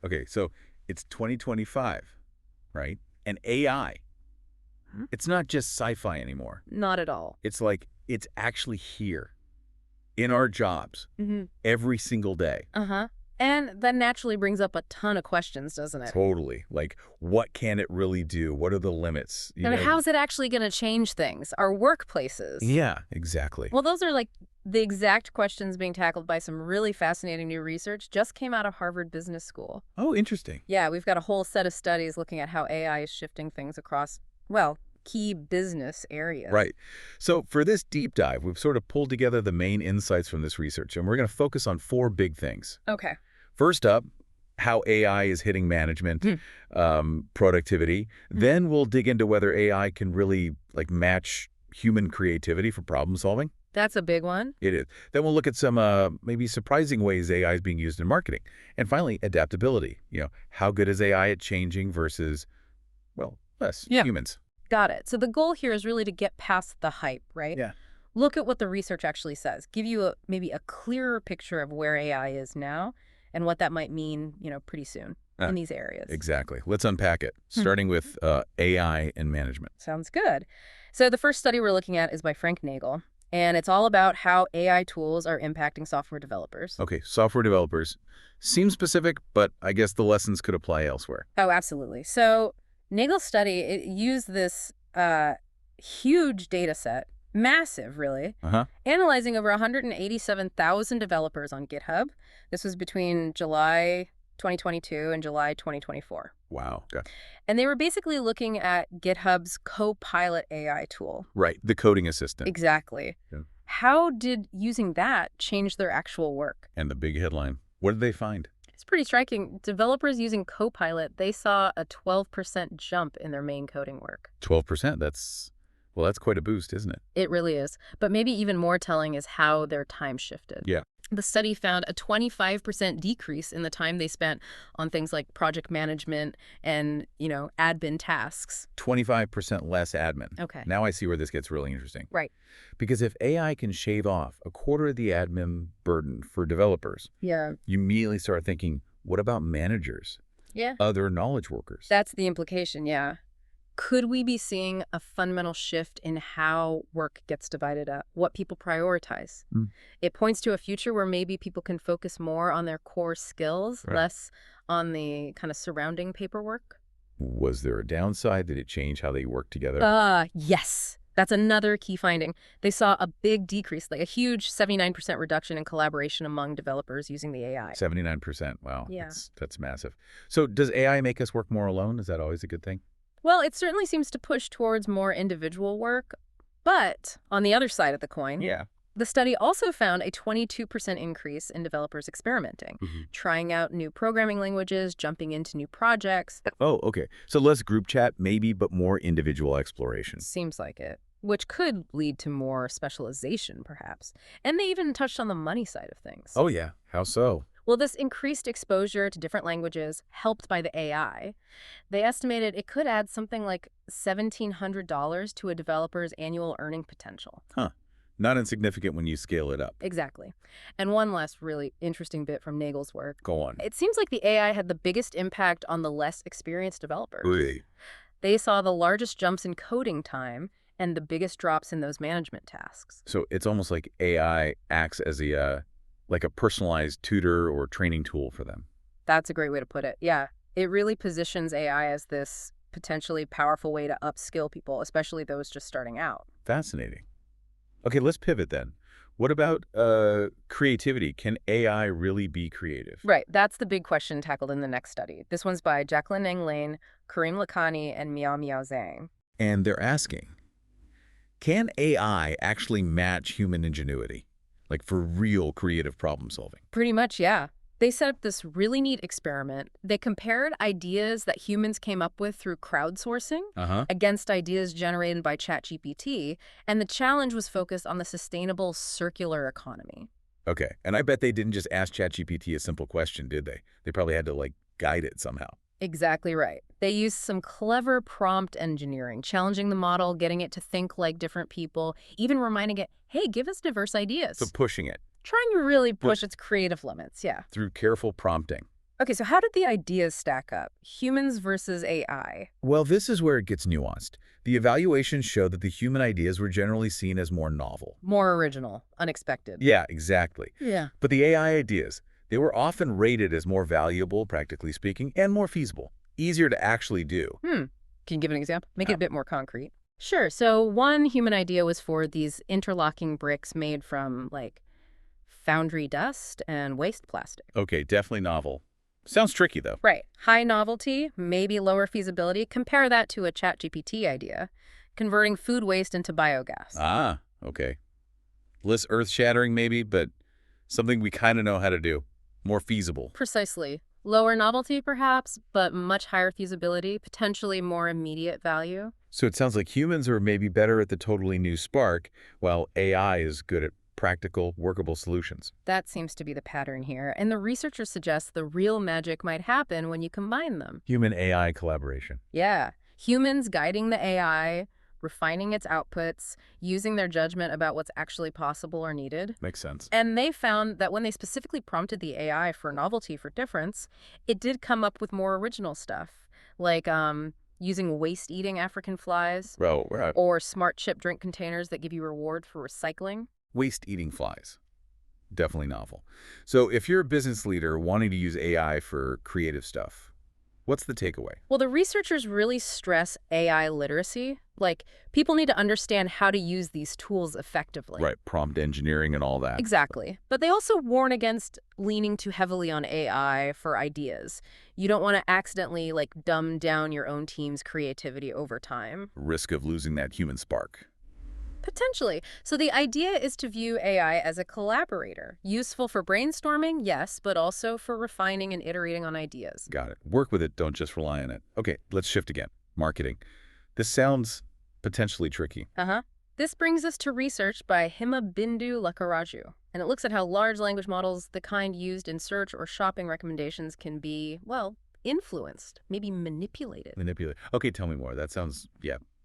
Okay, so it's 2025, right? And AI, Hmm? it's not just sci-fi anymore. Not at all. It's like it's actually here in our jobs Mm-hmm. every single day. Uh-huh. And that naturally brings up a ton of questions, doesn't it? Totally. Like, what can it really do? What are the limits? I mean, how's it actually going to change things? Our workplaces? Yeah, exactly. Well, those are like the exact questions being tackled by some really fascinating new research just came out of Harvard Business School. Oh, interesting. Yeah, we've got a whole set of studies looking at how AI is shifting things across, well, key business areas. Right. So for this deep dive, we've sort of pulled together the main insights from this research, and we're going to focus on four big things. Okay. First up, how AI is hitting management, productivity. Then we'll dig into whether AI can really match human creativity for problem solving. That's a big one. It is. Then we'll look at some maybe surprising ways AI is being used in marketing. And finally, adaptability. How good is AI at changing versus, well, us humans. Got it. So the goal here is really to get past the hype, right? Yeah. Look at what the research actually says. Give you maybe a clearer picture of where AI is now and what that might mean, pretty soon in these areas. Exactly. Let's unpack it, starting with AI and management. Sounds good. So the first study we're looking at is by Frank Nagel, and it's all about how AI tools are impacting software developers. Okay, software developers. Seems specific, but I guess the lessons could apply elsewhere. Oh, absolutely. So Nagel's study, it used this huge data set, massive, really, analyzing over 187,000 developers on GitHub. This was between July 2022 and July 2024. Wow. Okay. And they were basically looking at GitHub's Copilot AI tool. Right, the coding assistant. Exactly. Yeah. How did using that change their actual work? And the big headline. What did they find? It's pretty striking. Developers using Copilot, they saw a 12% jump in their main coding work. 12%. That's quite a boost, isn't it? It really is. But maybe even more telling is how their time shifted. Yeah. The study found a 25% decrease in the time they spent on things like project management and, admin tasks. 25% less admin. Okay. Now I see where this gets really interesting. Right. Because if AI can shave off a quarter of the admin burden for developers, Yeah. you immediately start thinking, what about managers? Yeah. Other knowledge workers? That's the implication, yeah. Could we be seeing a fundamental shift in how work gets divided up, what people prioritize? It points to a future where maybe people can focus more on their core skills, less on the kind of surrounding paperwork. Was there a downside? Did it change how they work together? Yes. That's another key finding. They saw a big decrease, like a huge 79% reduction in collaboration among developers using the AI. 79%. Wow. Yeah. That's massive. So does AI make us work more alone? Is that always a good thing? Well, it certainly seems to push towards more individual work, but on the other side of the coin, the study also found a 22% increase in developers experimenting, trying out new programming languages, jumping into new projects. Oh, okay. So less group chat, maybe, but more individual exploration. Seems like it, which could lead to more specialization, perhaps. And they even touched on the money side of things. Oh, yeah. How so? Well, this increased exposure to different languages, helped by the AI, they estimated it could add something like $1,700 to a developer's annual earning potential. Huh. Not insignificant when you scale it up. Exactly. And one last really interesting bit from Nagel's work. Go on. It seems like the AI had the biggest impact on the less experienced developers. Ooh. They saw the largest jumps in coding time and the biggest drops in those management tasks. So it's almost like AI acts as a personalized tutor or training tool for them. That's a great way to put it. Yeah. It really positions AI as this potentially powerful way to upskill people, especially those just starting out. Fascinating. Okay, let's pivot then. What about creativity? Can AI really be creative? Right. That's the big question tackled in the next study. This one's by Jacqueline Ng Lane, Karim Lakhani, and Miao Miao Zhang. And they're asking, can AI actually match human ingenuity? Like for real creative problem solving? Pretty much, yeah. They set up this really neat experiment. They compared ideas that humans came up with through crowdsourcing against ideas generated by ChatGPT, and the challenge was focused on the sustainable circular economy. Okay, and I bet they didn't just ask ChatGPT a simple question, did they? They probably had to, guide it somehow. Exactly right. They used some clever prompt engineering, challenging the model, getting it to think like different people, even reminding it, hey, give us diverse ideas. So pushing it. Trying to really push its creative limits, yeah. Through careful prompting. Okay, so how did the ideas stack up? Humans versus AI. Well, this is where it gets nuanced. The evaluations show that the human ideas were generally seen as more novel. More original, unexpected. Yeah, exactly. Yeah. But the AI ideas, they were often rated as more valuable, practically speaking, and more feasible, easier to actually do. Can you give an example? Make it a bit more concrete. Sure. So one human idea was for these interlocking bricks made from, like, foundry dust and waste plastic. Okay, definitely novel. Sounds tricky, though. Right. High novelty, maybe lower feasibility. Compare that to a ChatGPT idea, converting food waste into biogas. Ah, okay. Less earth-shattering, maybe, but something we kind of know how to do. More feasible. Precisely. Lower novelty, perhaps, but much higher feasibility, potentially more immediate value. So it sounds like humans are maybe better at the totally new spark, while AI is good at practical, workable solutions. That seems to be the pattern here, and the researchers suggest the real magic might happen when you combine them. Human-AI collaboration. Yeah, humans guiding the AI, refining its outputs, using their judgment about what's actually possible or needed. Makes sense. And they found that when they specifically prompted the AI for novelty, for difference, it did come up with more original stuff, like using waste-eating African flies Bro, we're at or smart chip drink containers that give you reward for recycling. waste-eating flies. Definitely novel. So if you're a business leader wanting to use AI for creative stuff, what's the takeaway? Well, the researchers really stress AI literacy. Like, people need to understand how to use these tools effectively. Right, prompt engineering and all that. Exactly. But they also warn against leaning too heavily on AI for ideas. You don't want to accidentally, like, dumb down your own team's creativity over time. Risk of losing that human spark. Potentially. So the idea is to view AI as a collaborator. Useful for brainstorming, yes, but also for refining and iterating on ideas. Got it. Work with it, don't just rely on it. Okay, let's shift again. Marketing. This sounds potentially tricky. This brings us to research by Himabindu Lakkaraju, and it looks at how large language models, the kind used in search or shopping recommendations, can be, well, influenced, maybe manipulated. Manipulate. Okay, tell me more. That sounds,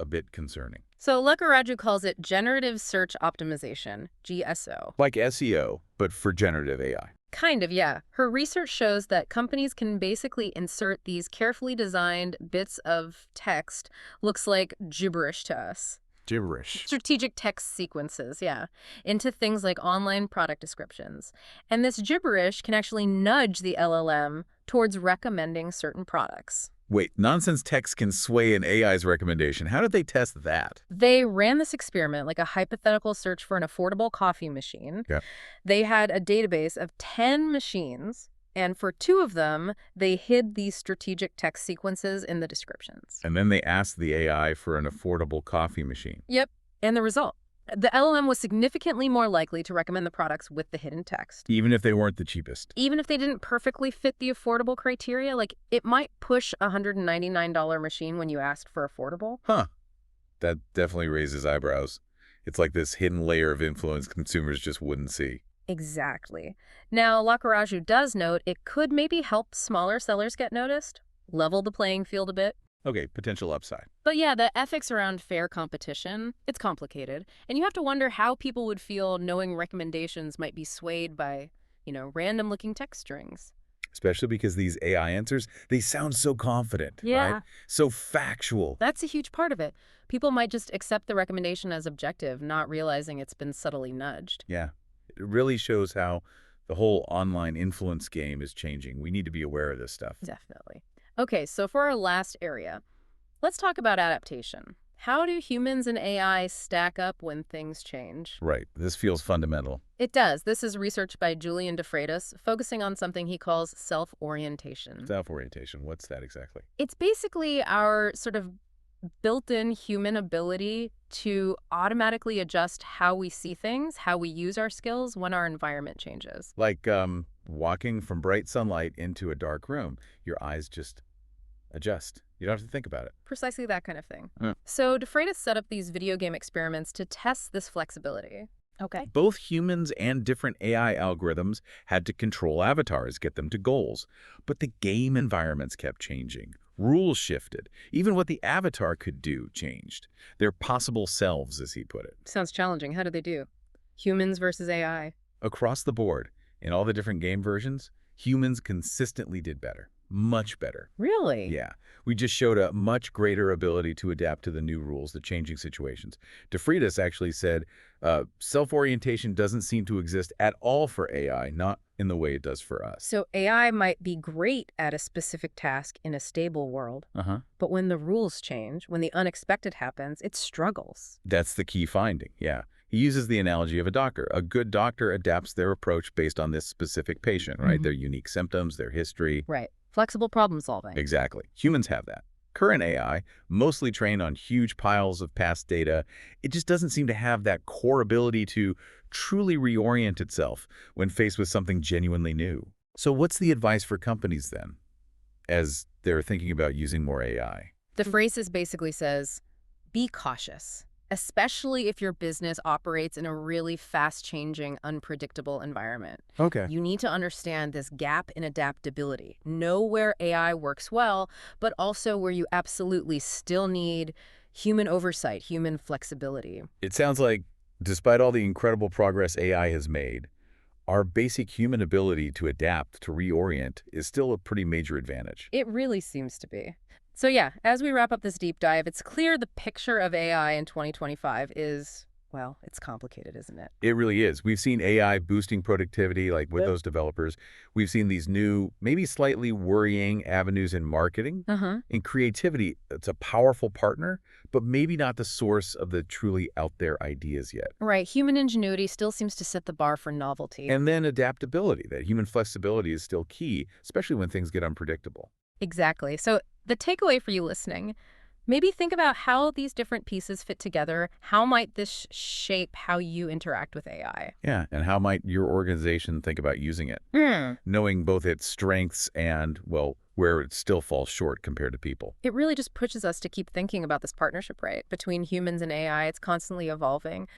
a bit concerning. So Lakkaraju calls it generative search optimization, GSO. Like SEO, but for generative AI. Kind of, yeah. Her research shows that companies can basically insert these carefully designed bits of text, looks like gibberish to us. Gibberish. Strategic text sequences, yeah, into things like online product descriptions. And this gibberish can actually nudge the LLM towards recommending certain products. Wait, nonsense text can sway an AI's recommendation. How did they test that? They ran this experiment, like a hypothetical search for an affordable coffee machine. Yeah. They had a database of 10 machines, and for 2 of them, they hid these strategic text sequences in the descriptions. And then they asked the AI for an affordable coffee machine. Yep. And the result? The LLM was significantly more likely to recommend the products with the hidden text. Even if they weren't the cheapest. Even if they didn't perfectly fit the affordable criteria, like it might push a $199 machine when you asked for affordable. Huh. That definitely raises eyebrows. It's like this hidden layer of influence consumers just wouldn't see. Exactly. Now, Lakkaraju does note it could maybe help smaller sellers get noticed, level the playing field a bit. Okay, potential upside. But yeah, the ethics around fair competition, it's complicated. And you have to wonder how people would feel knowing recommendations might be swayed by, random-looking text strings. Especially because these AI answers, they sound so confident, right? So factual. That's a huge part of it. People might just accept the recommendation as objective, not realizing it's been subtly nudged. Yeah. It really shows how the whole online influence game is changing. We need to be aware of this stuff. Definitely. Okay, so for our last area, let's talk about adaptation. How do humans and AI stack up when things change? Right. This feels fundamental. It does. This is research by Julian DeFreitas, focusing on something he calls self-orientation. Self-orientation. What's that exactly? It's basically our sort of built-in human ability to automatically adjust how we see things, how we use our skills when our environment changes. Like walking from bright sunlight into a dark room. Your eyes just adjust. You don't have to think about it. Precisely that kind of thing. Yeah. So DeFreitas set up these video game experiments to test this flexibility. Okay. Both humans and different AI algorithms had to control avatars, get them to goals. But the game environments kept changing. Rules shifted. Even what the avatar could do changed. Their possible selves, as he put it. Sounds challenging. How do they do? Humans versus AI. Across the board, in all the different game versions, Humans consistently did better, much better. Really? Yeah, we just showed a much greater ability to adapt to the new rules, the changing situations. DeFreitas actually said, self-orientation doesn't seem to exist at all for AI, not in the way it does for us. So AI might be great at a specific task in a stable world, Uh-huh. but when the rules change, when the unexpected happens, it struggles. That's the key finding, yeah. He uses the analogy of a doctor. A good doctor adapts their approach based on this specific patient, right? Their unique symptoms, their history. Right. Flexible problem solving. Exactly. Humans have that. Current AI, mostly trained on huge piles of past data, it just doesn't seem to have that core ability to truly reorient itself when faced with something genuinely new. So what's the advice for companies then, as they're thinking about using more AI? The phrases basically says, be cautious, especially if your business operates in a really fast-changing, unpredictable environment. Okay. You need to understand this gap in adaptability. Know where AI works well, but also where you absolutely still need human oversight, human flexibility. It sounds like, despite all the incredible progress AI has made, our basic human ability to adapt, to reorient, is still a pretty major advantage. It really seems to be. So yeah, as we wrap up this deep dive, it's clear the picture of AI in 2025 is, well, it's complicated, isn't it? It really is. We've seen AI boosting productivity, like with those developers. We've seen these new, maybe slightly worrying avenues in marketing. In creativity, it's a powerful partner, but maybe not the source of the truly out there ideas yet. Right. Human ingenuity still seems to set the bar for novelty. And then adaptability, that human flexibility is still key, especially when things get unpredictable. Exactly. So the takeaway for you listening, maybe think about how these different pieces fit together. How might this shape how you interact with AI? Yeah, and how might your organization think about using it? Knowing both its strengths and, well, where it still falls short compared to people. It really just pushes us to keep thinking about this partnership, right? Between humans and AI, it's constantly evolving.